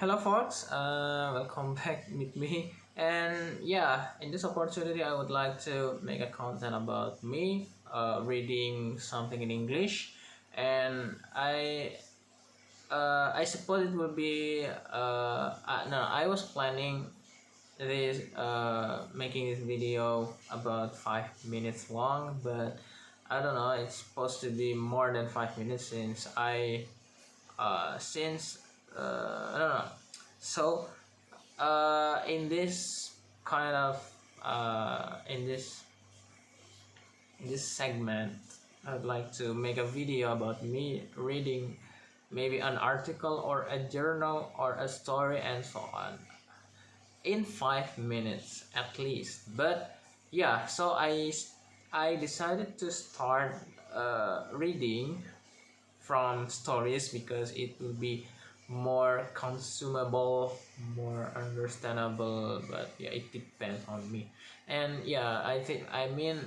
Hello, folks. Welcome back with me. And yeah, in this opportunity, I would like to make a content about me reading something in English, and I suppose it will be no. I was planning this making this video about 5 minutes long, but I don't know. It's supposed to be more than 5 minutes since I don't know. So in this kind of in this segment, I'd like to make a video about me reading maybe an article or a journal or a story and so on in 5 minutes at least. But yeah, so I decided to start reading from stories because it will be more consumable, more understandable. But yeah, it depends on me. And yeah, I mean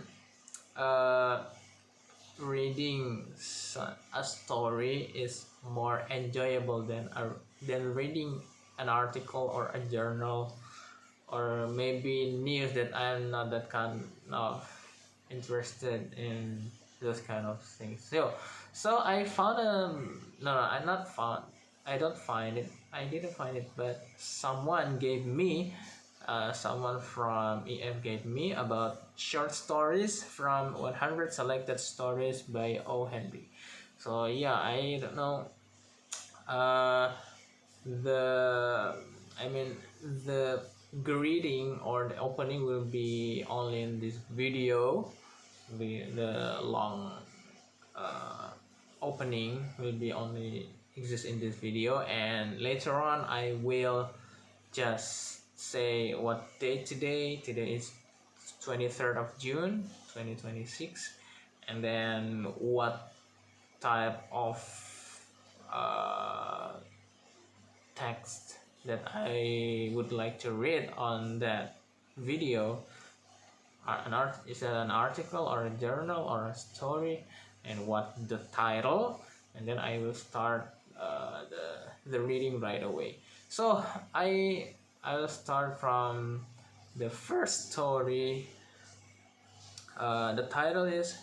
uh reading a story is more enjoyable than reading an article or a journal or maybe news that I'm not that kind of interested in those kind of things. So I found no, I not found I don't find it. I didn't find it, but someone from EF gave me about short stories from 100 selected stories by O. Henry. So yeah, I don't know. Uh, the I mean the greeting or the opening will be only in this video. The long uh, opening will be only exist in this video, and later on I will just say what day today is 23rd of June 2026, and then what type of uh, text that I would like to read on that video. Is it an article or a journal or a story, and what the title, and then I will start the reading right away. So I will start from the first story. The title is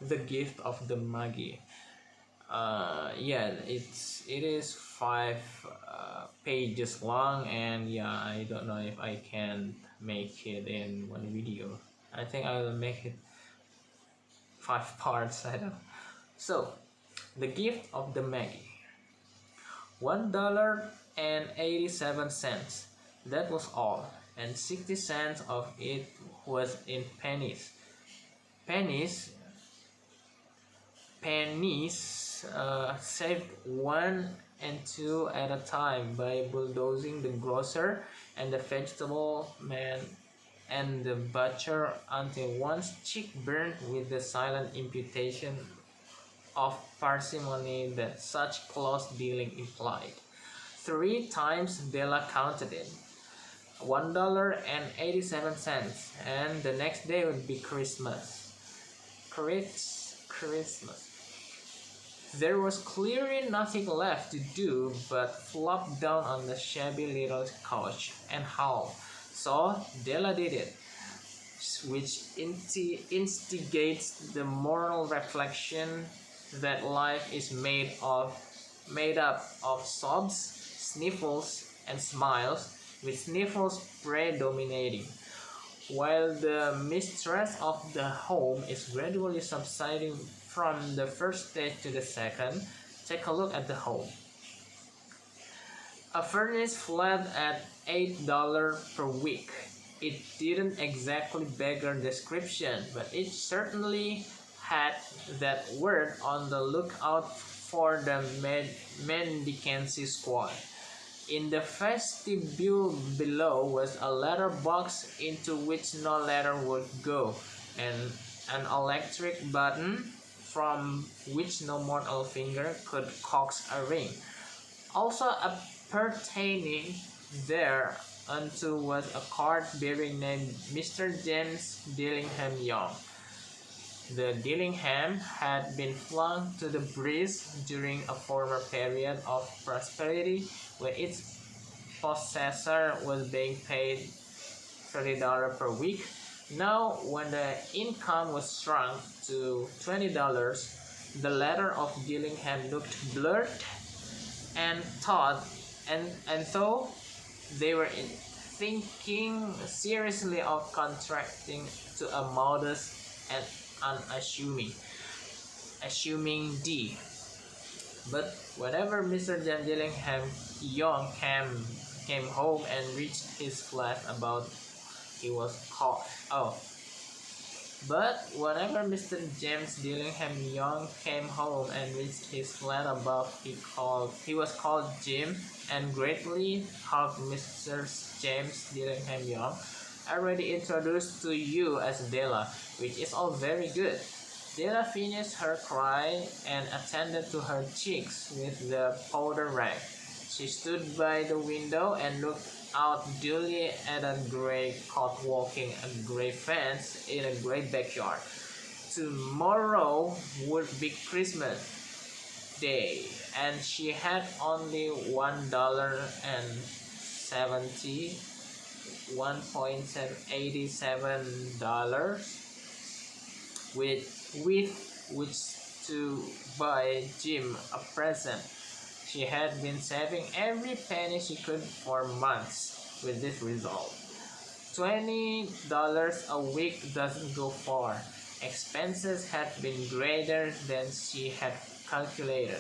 "The Gift of the Magi." Yeah, it is 5 pages long, and yeah, I don't know if I can make it in one video. I think I will make it 5 parts. I don't know. So, the gift of the Maggie. $1.87. That was all, and 60 cents of it was in pennies. Pennies saved one and two at a time by bulldozing the grocer and the vegetable man and the butcher until one's cheek burned with the silent imputation of parsimony that such close dealing implied. 3 times Della counted it. $1.87, and the next day would be Christmas. Christmas. There was clearly nothing left to do but flop down on the shabby little couch and howl. So Della did it, which instigates the moral reflection that life is made up of sobs, sniffles, and smiles, with sniffles predominating. While the mistress of the home is gradually subsiding from the first stage to the second, take a look at the home. A furnished flat at $8 per week. It didn't exactly beggar description, but it certainly had that word on the lookout for the mendicancy squad. In the vestibule below was a letter box into which no letter would go, and an electric button from which no mortal finger could coax a ring. Also appertaining thereunto was a card bearing name Mr. James Dillingham Young. The Dillingham had been flung to the breeze during a former period of prosperity when its possessor was being paid $30 per week. Now, when the income was shrunk to $20, the letter of Gillingham looked blurred and thought and so they were thinking seriously of contracting to a modest and unassuming assuming D. But whenever Mr. John Dillingham Young came home and reached his flat about he was called oh but whenever Mr. James Dillingham Young came home and reached his flat above, he was called Jim and greatly hugged Mr. James Dillingham Young, already introduced to you as Della, which is all very good. Della finished her cry and attended to her cheeks with the powder rag. She stood by the window and looked out dully at a gray cot walking a gray fence in a gray backyard. Tomorrow would be Christmas Day, and she had only $1.87 with which to buy Jim a present. She had been saving every penny she could for months with this result. $20 a week doesn't go far. Expenses had been greater than she had calculated.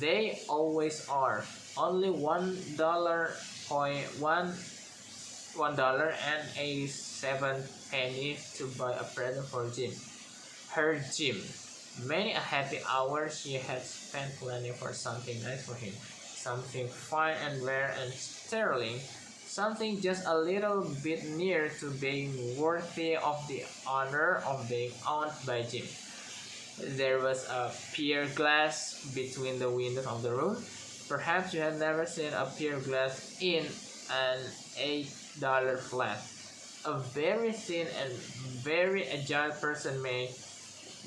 They always are. Only $1.87 to buy a present for Jim. Her Jim. Many a happy hour she had spent planning for something nice for him, something fine and rare and sterling, something just a little bit near to being worthy of the honor of being owned by Jim. There was a pier glass between the windows of the room. Perhaps you have never seen a pier glass in an $8 flat. A very thin and very agile person may,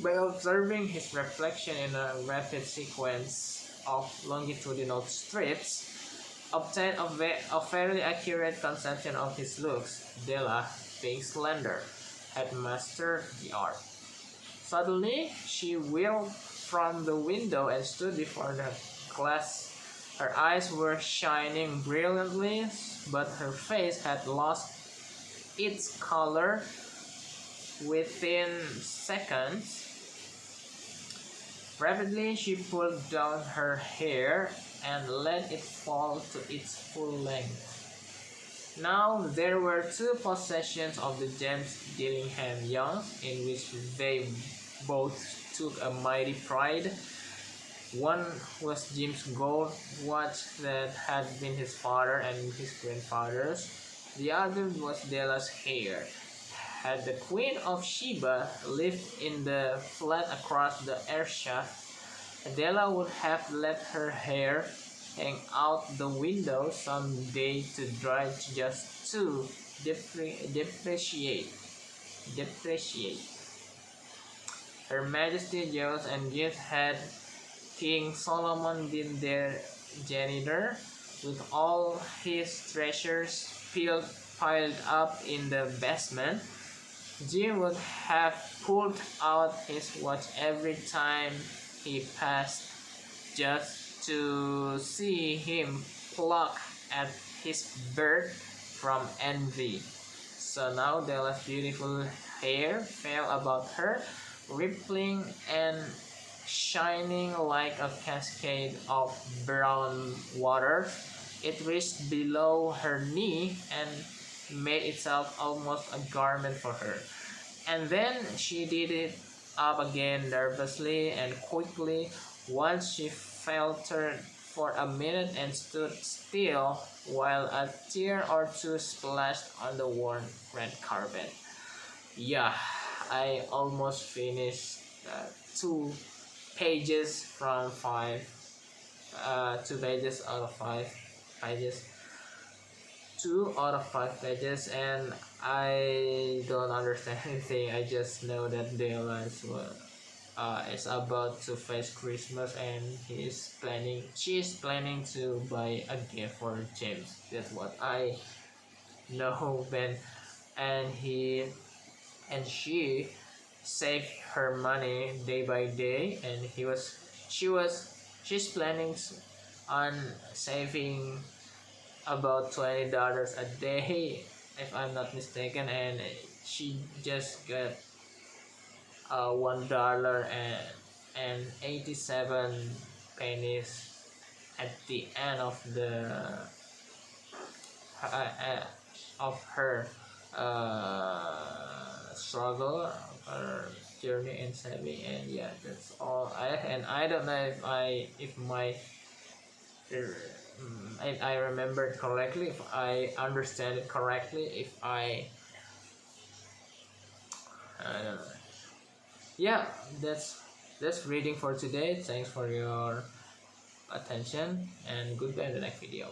by observing his reflection in a rapid sequence of longitudinal strips, obtain a fairly accurate conception of his looks. Della, being slender, had mastered the art. Suddenly, she whirled from the window and stood before the glass. Her eyes were shining brilliantly, but her face had lost its color within seconds. Rapidly, she pulled down her hair and let it fall to its full length. Now there were two possessions of the James Dillingham Young, in which they both took a mighty pride. One was Jim's gold watch that had been his father and his grandfather's. The other was Della's hair. Had the Queen of Sheba lived in the flat across the air shaft, Della would have let her hair hang out the window some day to dry just to depreciate. Her Majesty Zeus and Gift had King Solomon been their janitor, with all his treasures piled up in the basement, Jim would have pulled out his watch every time he passed just to see him pluck at his bird from envy. So now Della's beautiful hair fell about her, rippling and shining like a cascade of brown water. It reached below her knee and made itself almost a garment for her. And then she did it up again nervously and quickly. Once she faltered for a minute and stood still while a tear or two splashed on the worn red carpet. Yeah, I almost finished 2 pages from 5. 2 pages out of 5 pages. 2 out of 5 pages, and I don't understand anything. I just know that Della is is about to face Christmas, and she's planning to buy a gift for James. That's what I know, Ben. And she saved her money day by day, and she's planning on saving about $20 a day, if I'm not mistaken, and she just got $1 and 87 pennies at the end uh, of her struggle, her journey in saving. And yeah, that's all I don't know if my I remember it correctly, if I understand it correctly, if I don't know. Yeah, that's reading for today. Thanks for your attention, and goodbye in the next video.